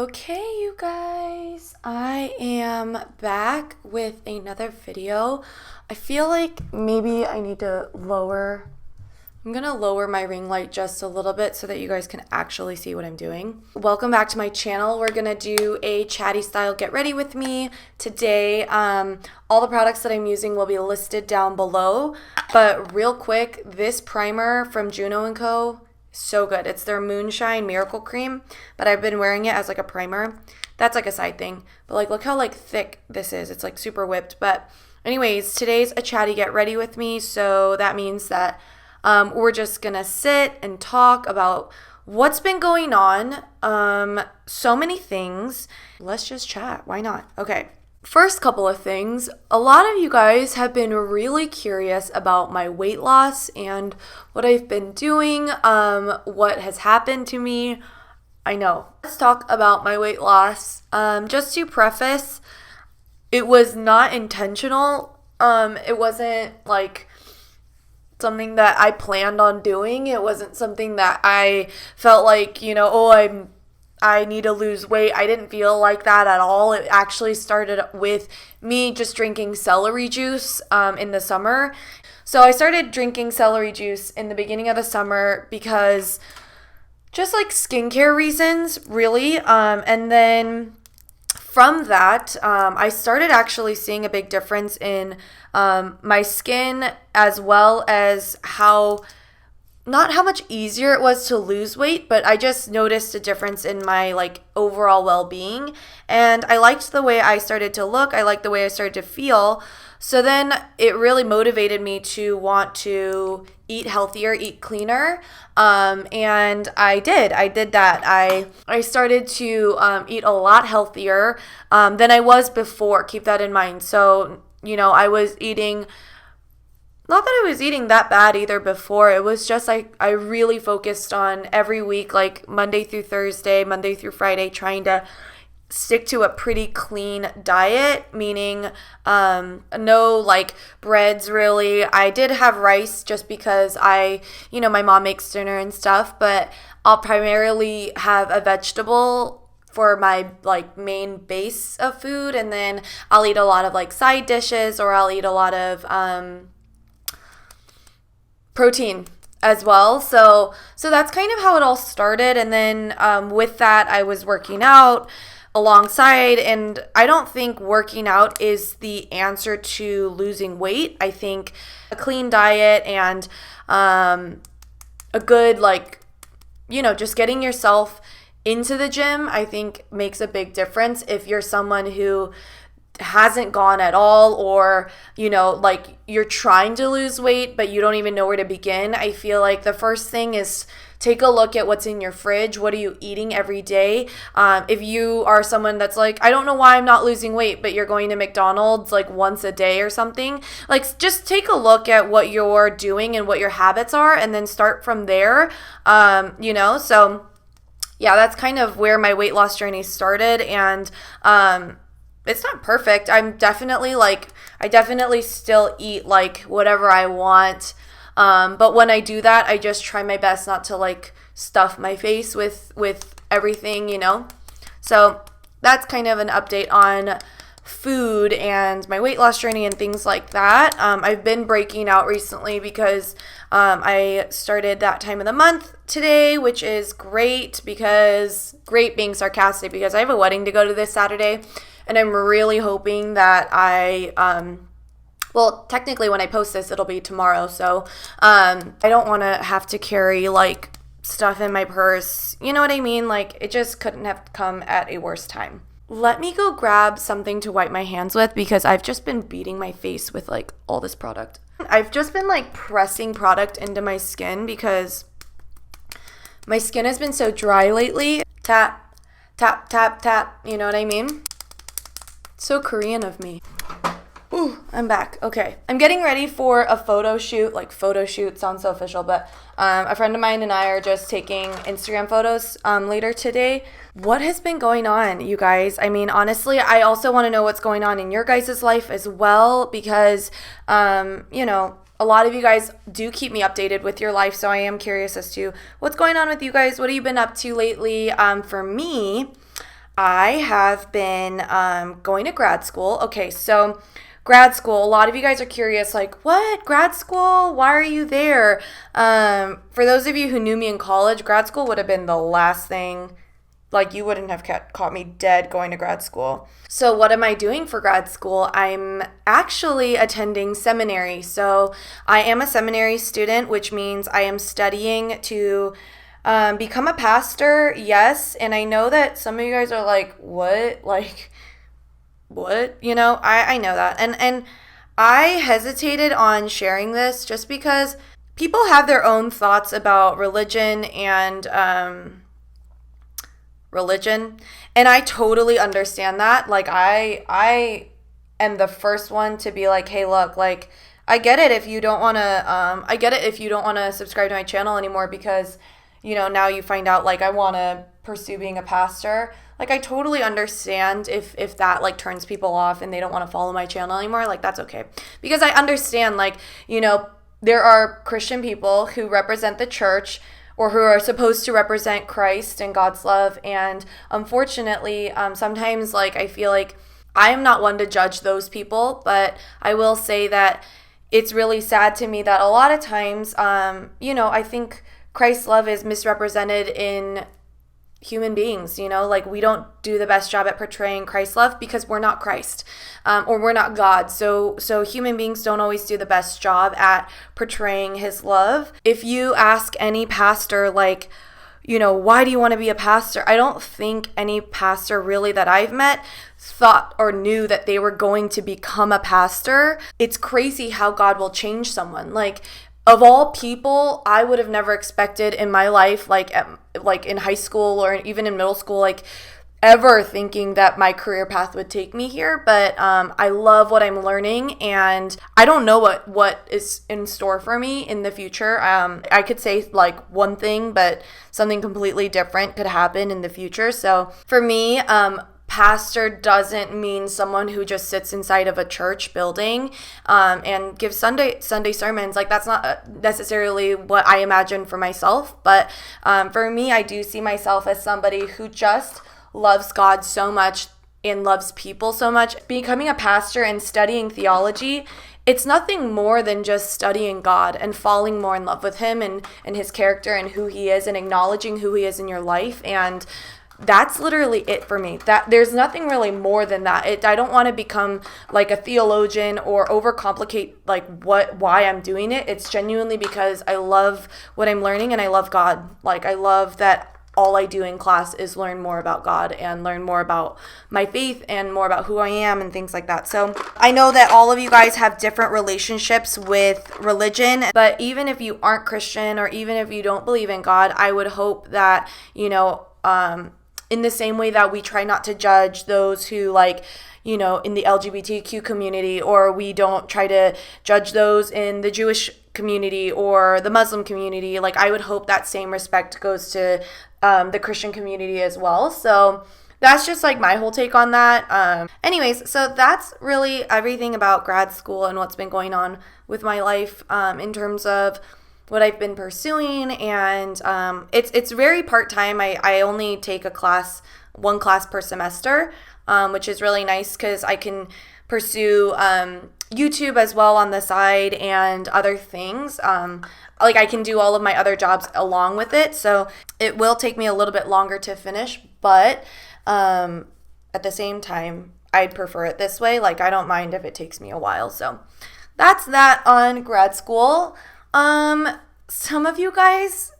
Okay, you guys, I am back with another video. I feel like maybe I need to I'm gonna lower my ring light just a little bit so that you guys can actually see what I'm doing. Welcome back to my channel. We're gonna do a chatty style get ready with me today. All the products that I'm using will be listed down below, but real quick, this primer from Juno&Co, so good. It's their Moonshine Miracle Cream, but I've been wearing it as like a primer. That's like a side thing, but like look how like thick this is. It's like super whipped. But anyways, today's a chatty get ready with me, so that means that we're just gonna sit and talk about what's been going on. So many things. Let's just chat. Why not? Okay. First couple of things, a lot of you guys have been really curious about my weight loss and what I've been doing, what has happened to me. I know. Let's talk about my weight loss. Just to preface, it was not intentional. It wasn't like something that I planned on doing. It wasn't something that I felt like, I need to lose weight. I didn't feel like that at all. It actually started with me just drinking celery juice in the summer. So I started drinking celery juice in the beginning of the summer because just like skincare reasons, really. And then from that, I started actually seeing a big difference in my skin, as well as not how much easier it was to lose weight, but I just noticed a difference in my like overall well-being, and I liked the way I started to look. I liked the way I started to feel. So then it really motivated me to want to eat healthier, eat cleaner, and I did that. I started to eat a lot healthier than I was before. Keep that in mind. So I was eating. Not that I was eating that bad either before. It was just like I really focused on every week, like Monday through Thursday, Monday through Friday, trying to stick to a pretty clean diet, meaning no like breads really. I did have rice just because my mom makes dinner and stuff, but I'll primarily have a vegetable for my like main base of food, and then I'll eat a lot of like side dishes, or I'll eat a lot of protein as well. So that's kind of how it all started. And then with that, I was working out alongside, and I don't think working out is the answer to losing weight. I think a clean diet and a good just getting yourself into the gym, I think makes a big difference. If you're someone who hasn't gone at all, or you're trying to lose weight but you don't even know where to begin, I feel like the first thing is take a look at what's in your fridge. What are you eating every day? If you are someone that's like, I don't know why I'm not losing weight, but you're going to McDonald's like once a day or something, like just take a look at what you're doing and what your habits are, and then start from there. So yeah, that's kind of where my weight loss journey started. And it's not perfect. I definitely still eat like whatever I want. But when I do that, I just try my best not to like stuff my face with everything, So that's kind of an update on food and my weight loss journey and things like that. I've been breaking out recently because I started that time of the month today, which is great being sarcastic, because I have a wedding to go to this Saturday. And I'm really hoping that technically when I post this, it'll be tomorrow. So I don't want to have to carry like stuff in my purse. You know what I mean? Like it just couldn't have come at a worse time. Let me go grab something to wipe my hands with, because I've just been beating my face with like all this product. I've just been like pressing product into my skin because my skin has been so dry lately. Tap, tap, tap, tap. You know what I mean? So Korean of me. Ooh, I'm back. Okay. I'm getting ready for a photo shoot. Like photo shoot sounds so official, but a friend of mine and I are just taking Instagram photos later today. What has been going on, you guys? I mean, honestly, I also want to know what's going on in your guys' life as well, because, a lot of you guys do keep me updated with your life, so I am curious as to what's going on with you guys. What have you been up to lately? For me, I have been going to grad school. Okay, so grad school, a lot of you guys are curious, like, what? Grad school? Why are you there? For those of you who knew me in college, grad school would have been the last thing. Like, you wouldn't have caught me dead going to grad school. So what am I doing for grad school? I'm actually attending seminary. So I am a seminary student, which means I am studying to become a pastor. Yes. And I know that some of you guys are like, what? Like, what? You know, I know that. And I hesitated on sharing this just because people have their own thoughts about religion and and I totally understand that. Like, I am the first one to be like, hey, look, like, I get it if you don't want to subscribe to my channel anymore because, you know, now you find out, like, I want to pursue being a pastor. Like, I totally understand if that, like, turns people off and they don't want to follow my channel anymore. Like, that's okay. Because I understand, like, you know, there are Christian people who represent the church or who are supposed to represent Christ and God's love. And unfortunately, sometimes, like, I feel like I am not one to judge those people, but I will say that it's really sad to me that a lot of times, you know, I think Christ's love is misrepresented in human beings, you know, like, we don't do the best job at portraying Christ's love because we're not Christ, or we're not God. So human beings don't always do the best job at portraying his love. If you ask any pastor, like, you know, why do you want to be a pastor? I don't think any pastor really that I've met thought or knew that they were going to become a pastor. It's crazy how God will change someone. Like, of all people, I would have never expected in my life, like in high school or even in middle school, like, ever thinking that my career path would take me here. But I love what I'm learning, and I don't know what is in store for me in the future. I could say, like, one thing, but something completely different could happen in the future. So for me, pastor doesn't mean someone who just sits inside of a church building and gives Sunday sermons. Like, that's not necessarily what I imagine for myself. But for me, I do see myself as somebody who just loves God so much and loves people so much. Becoming a pastor and studying theology, it's nothing more than just studying God and falling more in love with him and his character and who he is and acknowledging who he is in your life. And that's literally it for me. That there's nothing really more than that. I don't want to become like a theologian or overcomplicate like why I'm doing it. It's genuinely because I love what I'm learning and I love God. Like, I love that all I do in class is learn more about God and learn more about my faith and more about who I am and things like that. So I know that all of you guys have different relationships with religion, but even if you aren't Christian or even if you don't believe in God, I would hope that, you know, in the same way that we try not to judge those who, like, you know, in the LGBTQ community, or we don't try to judge those in the Jewish community or the Muslim community, like, I would hope that same respect goes to the Christian community as well. So that's just like my whole take on that. Anyways, so that's really everything about grad school and what's been going on with my life in terms of what I've been pursuing, and it's very part-time. I only take one class per semester, which is really nice because I can pursue YouTube as well on the side and other things. Like, I can do all of my other jobs along with it, so it will take me a little bit longer to finish, but at the same time, I'd prefer it this way. Like, I don't mind if it takes me a while. So that's that on grad school. Some of you guys,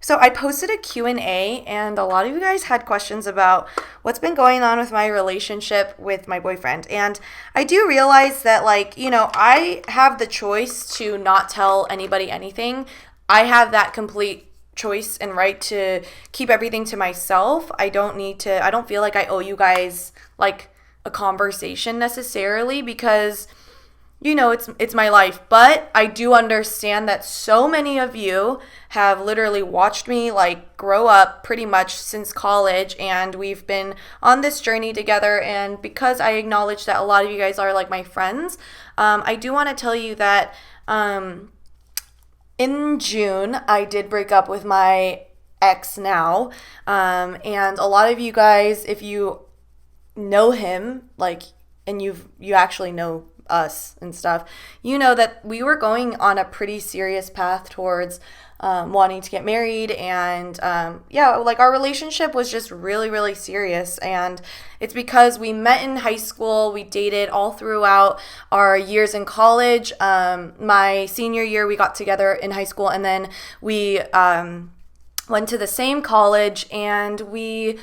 so I posted a Q&A and a lot of you guys had questions about what's been going on with my relationship with my boyfriend. And I do realize that, like, you know, I have the choice to not tell anybody anything. I have that complete choice and right to keep everything to myself. I don't feel like I owe you guys, like, a conversation necessarily because, you know, it's my life. But I do understand that so many of you have literally watched me, like, grow up pretty much since college, and we've been on this journey together. And because I acknowledge that a lot of you guys are, like, my friends, I do want to tell you that in June, I did break up with my ex now. And a lot of you guys, if you know him, like, and you actually know us and stuff, you know that we were going on a pretty serious path towards wanting to get married, and like our relationship was just really, really serious. And it's because we met in high school, we dated all throughout our years in college. My senior year we got together in high school, and then we went to the same college, and we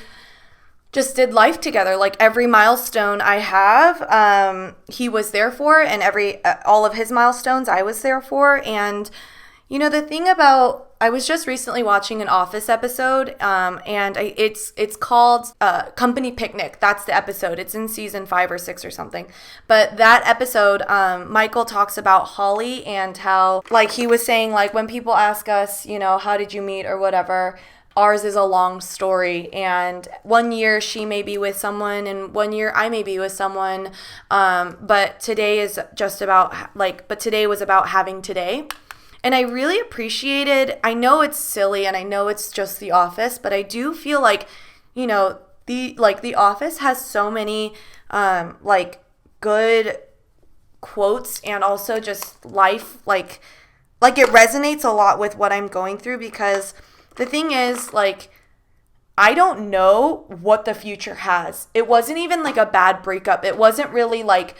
just did life together. Like every milestone I have, he was there for, and all of his milestones I was there for. And you know, the thing about, I was just recently watching an Office episode, and it's called Company Picnic. That's the episode. It's in season 5 or 6 or something. But that episode, Michael talks about Holly, and how, like, he was saying, like, when people ask us, you know, how did you meet or whatever, ours is a long story. And one year she may be with someone, and one year I may be with someone. But today was about having today. And I really appreciated, I know it's silly and I know it's just The Office, but I do feel like, you know, The Office has so many good quotes, and also just life, like it resonates a lot with what I'm going through, because the thing is, like, I don't know what the future has. It wasn't even like a bad breakup. It wasn't really like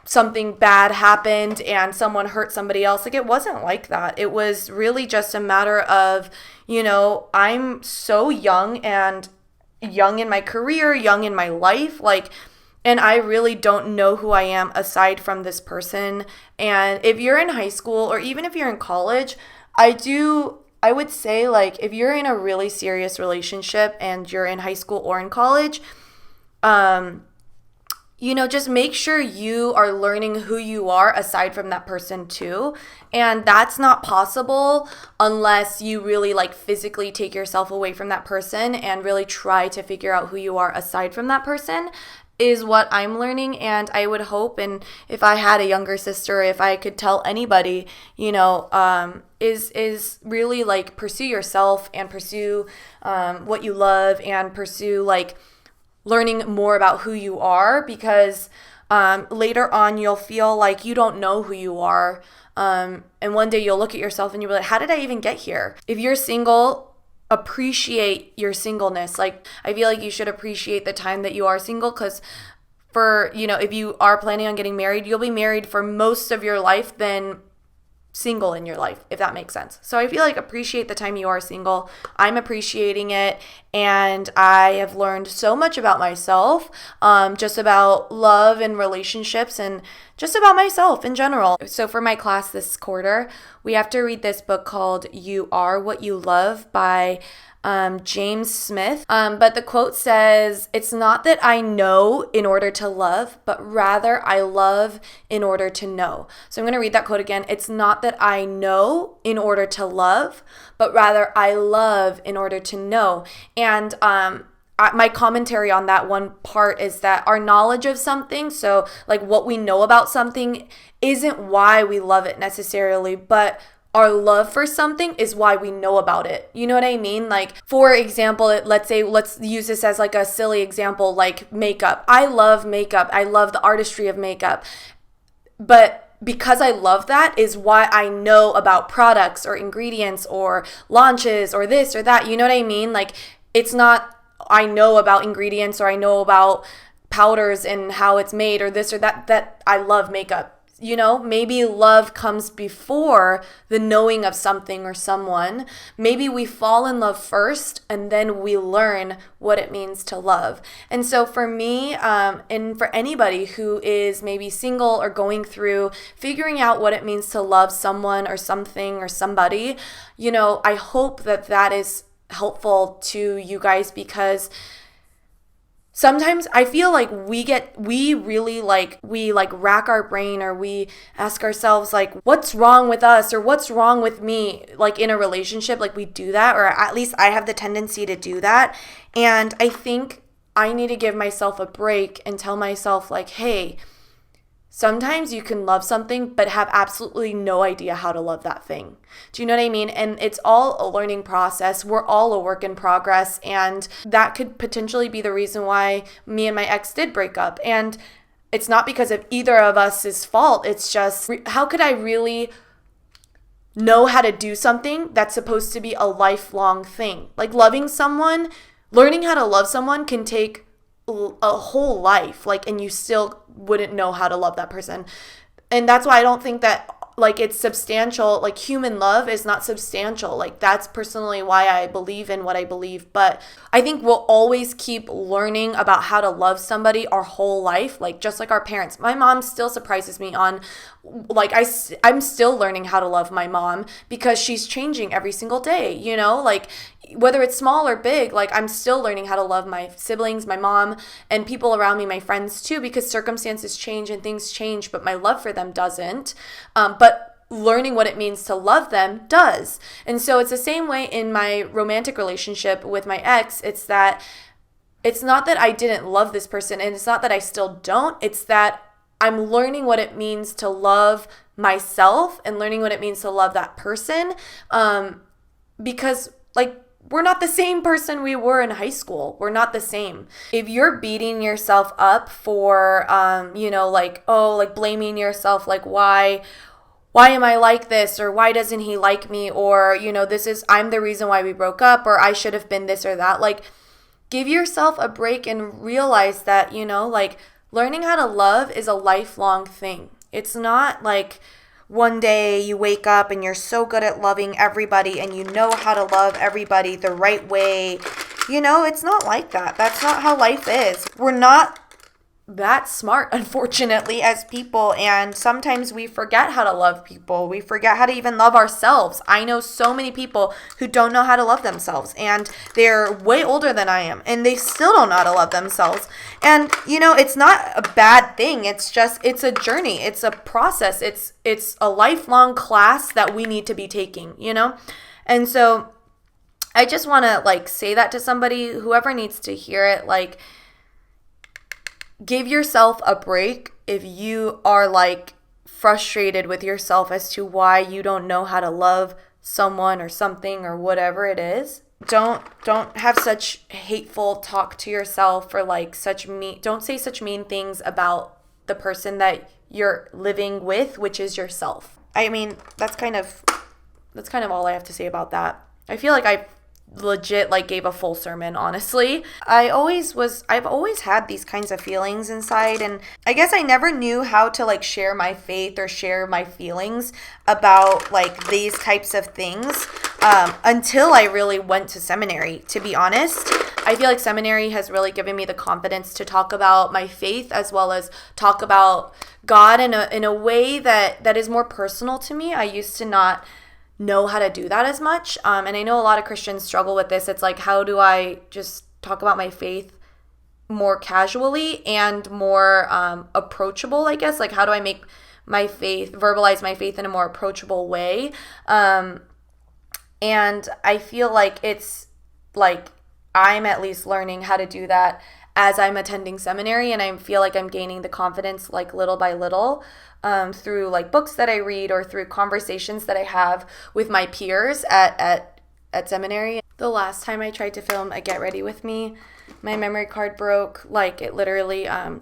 something bad happened and someone hurt somebody else. Like, it wasn't like that. It was really just a matter of, you know, I'm so young, and young in my career, young in my life, like, and I really don't know who I am aside from this person. And if you're in high school, or even if you're in college, I would say, like, if you're in a really serious relationship and you're in high school or in college, you know, just make sure you are learning who you are aside from that person too. And that's not possible unless you really, like, physically take yourself away from that person and really try to figure out who you are aside from that person, is what I'm learning. And I would hope, and if I had a younger sister, if I could tell anybody, you know, is really, like, pursue yourself and pursue what you love, and pursue, like, learning more about who you are, because later on you'll feel like you don't know who you are, and one day you'll look at yourself and you'll be like, how did I even get here? If you're single, appreciate your singleness. Like, I feel like you should appreciate the time that you are single, because for, you know, if you are planning on getting married, you'll be married for most of your life than single in your life, if that makes sense. So I feel like appreciate the time you are single. I'm appreciating it, and I have learned so much about myself, just about love and relationships, and just about myself in general. So for my class this quarter, we have to read this book called You Are What You Love by James Smith. But the quote says, "It's not that I know in order to love, but rather I love in order to know." So I'm going to read that quote again. "It's not that I know in order to love, but rather I love in order to know." And my commentary on that one part is that our knowledge of something, so like what we know about something, isn't why we love it necessarily, but our love for something is why we know about it. You know what I mean? Like, for example, let's use this as like a silly example, like makeup. I love makeup. I love the artistry of makeup. But because I love that is why I know about products or ingredients or launches or this or that. You know what I mean? Like, it's not I know about ingredients or I know about powders and how it's made or this or that I love makeup. You know, maybe love comes before the knowing of something or someone. Maybe we fall in love first and then we learn what it means to love. And so for me, and for anybody who is maybe single or going through figuring out what it means to love someone or something or somebody, you know, I hope that that is helpful to you guys, because sometimes I feel like we really rack our brain, or we ask ourselves like, what's wrong with us, or what's wrong with me, like in a relationship. Like, we do that, or at least I have the tendency to do that. And I think I need to give myself a break and tell myself like, hey, sometimes you can love something but have absolutely no idea how to love that thing. Do you know what I mean? And it's all a learning process. We're all a work in progress, and that could potentially be the reason why me and my ex did break up. And it's not because of either of us's fault. It's just, how could I really know how to do something that's supposed to be a lifelong thing? Like loving someone, learning how to love someone can take a whole life, like, and you still wouldn't know how to love that person. And that's why I don't think that like it's substantial. Like human love is not substantial. Like that's personally why I believe in what I believe. But I think we'll always keep learning about how to love somebody our whole life, like just like our parents. My mom still surprises me on, like, I'm still learning how to love my mom because she's changing every single day, you know, like whether it's small or big, like I'm still learning how to love my siblings, my mom, and people around me, my friends too, because circumstances change and things change, but my love for them doesn't. But learning what it means to love them does. And so it's the same way in my romantic relationship with my ex. It's not that I didn't love this person, and it's not that I still don't. It's that I'm learning what it means to love myself and learning what it means to love that person, because like we're not the same person we were in high school. We're not the same. If you're beating yourself up for, like blaming yourself, like why am I like this? Or why doesn't he like me? Or, I'm the reason why we broke up, or I should have been this or that. Like, give yourself a break and realize that, like learning how to love is a lifelong thing. It's not like one day you wake up and you're so good at loving everybody and you know how to love everybody the right way. It's not like that. That's not how life is. We're not that smart, unfortunately, as people, and sometimes we forget how to love people. We forget how to even love ourselves. I know so many people who don't know how to love themselves, and they're way older than I am, and they still don't know how to love themselves. And it's not a bad thing. It's a journey. It's a process. It's a lifelong class that we need to be taking, And so I just want to say that to somebody, whoever needs to hear it, give yourself a break if you are frustrated with yourself as to why you don't know how to love someone or something or whatever it is. Don't have such hateful talk to yourself, or don't say such mean things about the person that you're living with, which is yourself. I mean, that's kind of all I have to say about that. I feel like I legit gave a full sermon, honestly. I've always had these kinds of feelings inside, and I guess I never knew how to share my faith or share my feelings about these types of things until I really went to seminary, to be honest. I feel like seminary has really given me the confidence to talk about my faith as well as talk about God in a way that is more personal to me. I used to not know how to do that as much. And I know a lot of Christians struggle with this. It's how do I just talk about my faith more casually and more approachable, I guess? How do I make verbalize my faith in a more approachable way? And I feel like it's I'm at least learning how to do that as I'm attending seminary, and I feel like I'm gaining the confidence little by little through books that I read or through conversations that I have with my peers at seminary. The last time I tried to film a Get Ready With Me, my memory card broke. It literally a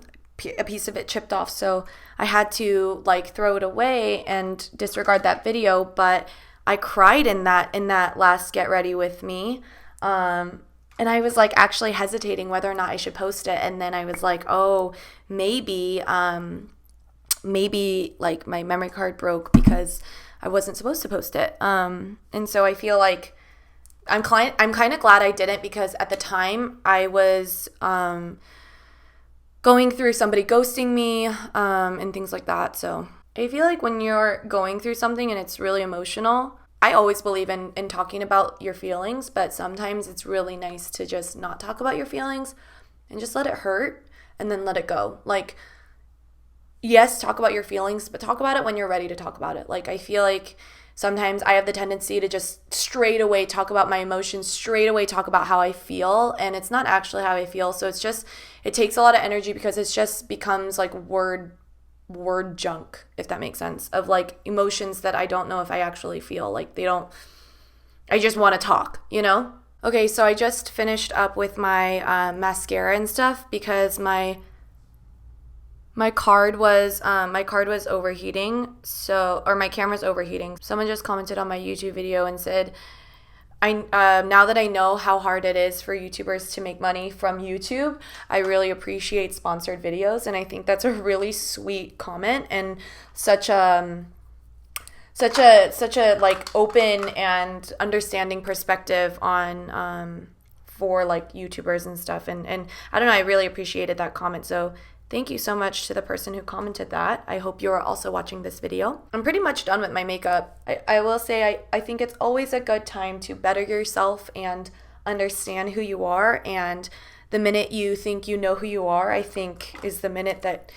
piece of it chipped off, so I had to throw it away and disregard that video. But I cried in that last Get Ready With Me. And I was actually hesitating whether or not I should post it. And then I was oh, maybe my memory card broke because I wasn't supposed to post it. And so I feel I'm kind of glad I didn't, because at the time I was going through somebody ghosting me and things like that. So I feel when you're going through something and it's really emotional, I always believe in talking about your feelings, but sometimes it's really nice to just not talk about your feelings and just let it hurt and then let it go. Yes, talk about your feelings, but talk about it when you're ready to talk about it. I feel sometimes I have the tendency to just straight away talk about my emotions, straight away talk about how I feel, and it's not actually how I feel. So it takes a lot of energy because it just becomes word word junk, if that makes sense, of like emotions that I don't know if I actually feel. Like I just want to talk, you know? Okay, so I just finished up with my mascara and stuff because my card was overheating, or my camera's overheating. Someone just commented on my YouTube video and said, now that I know how hard it is for YouTubers to make money from YouTube, I really appreciate sponsored videos, and I think that's a really sweet comment and such a like open and understanding perspective on for like YouTubers and stuff, and I don't know, I really appreciated that comment. So thank you so much to the person who commented that. I hope you're also watching this video. I'm pretty much done with my makeup. I will say I think it's always a good time to better yourself and understand who you are. And the minute you think you know who you are, I think is the minute that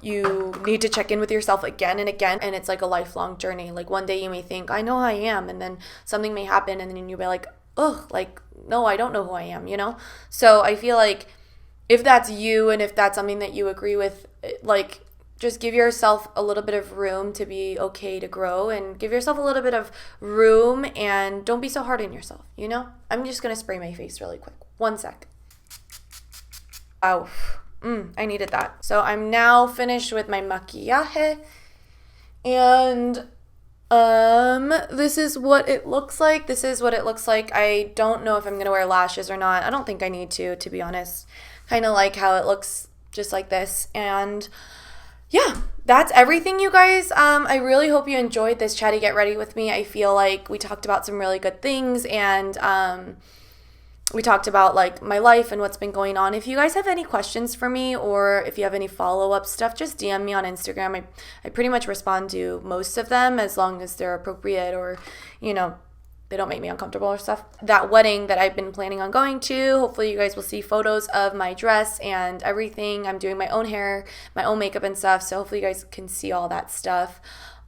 you need to check in with yourself again and again. And it's like a lifelong journey. Like one day you may think, I know who I am. And then something may happen and then you'll be like, ugh, like, no, I don't know who I am, you know? So I feel like if that's you and if that's something that you agree with, like, just give yourself a little bit of room to be okay to grow, and give yourself a little bit of room, and don't be so hard on yourself, you know? I'm just going to spray my face really quick. 1 sec. Oh, I needed that. So I'm now finished with my maquillaje, and this is what it looks like. I don't know if I'm going to wear lashes or not. I don't think I need to be honest. Kind of like how it looks just like this. And yeah, that's everything, you guys. I really hope you enjoyed this Chatty Get Ready with me. I feel like we talked about some really good things, and we talked about like my life and what's been going on. If you guys have any questions for me, or if you have any follow-up stuff, just DM me on Instagram. I pretty much respond to most of them as long as they're appropriate, or, you know, they don't make me uncomfortable or stuff. That wedding that I've been planning on going to, hopefully you guys will see photos of my dress and everything. I'm doing my own hair, my own makeup and stuff, so hopefully you guys can see all that stuff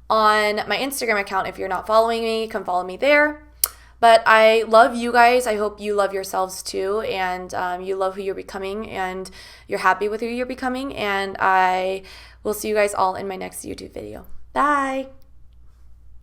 on my Instagram account. If you're not following me, come follow me there. But I love you guys. I hope you love yourselves too, and you love who you're becoming, and you're happy with who you're becoming, and I will see you guys all in my next YouTube video. Bye!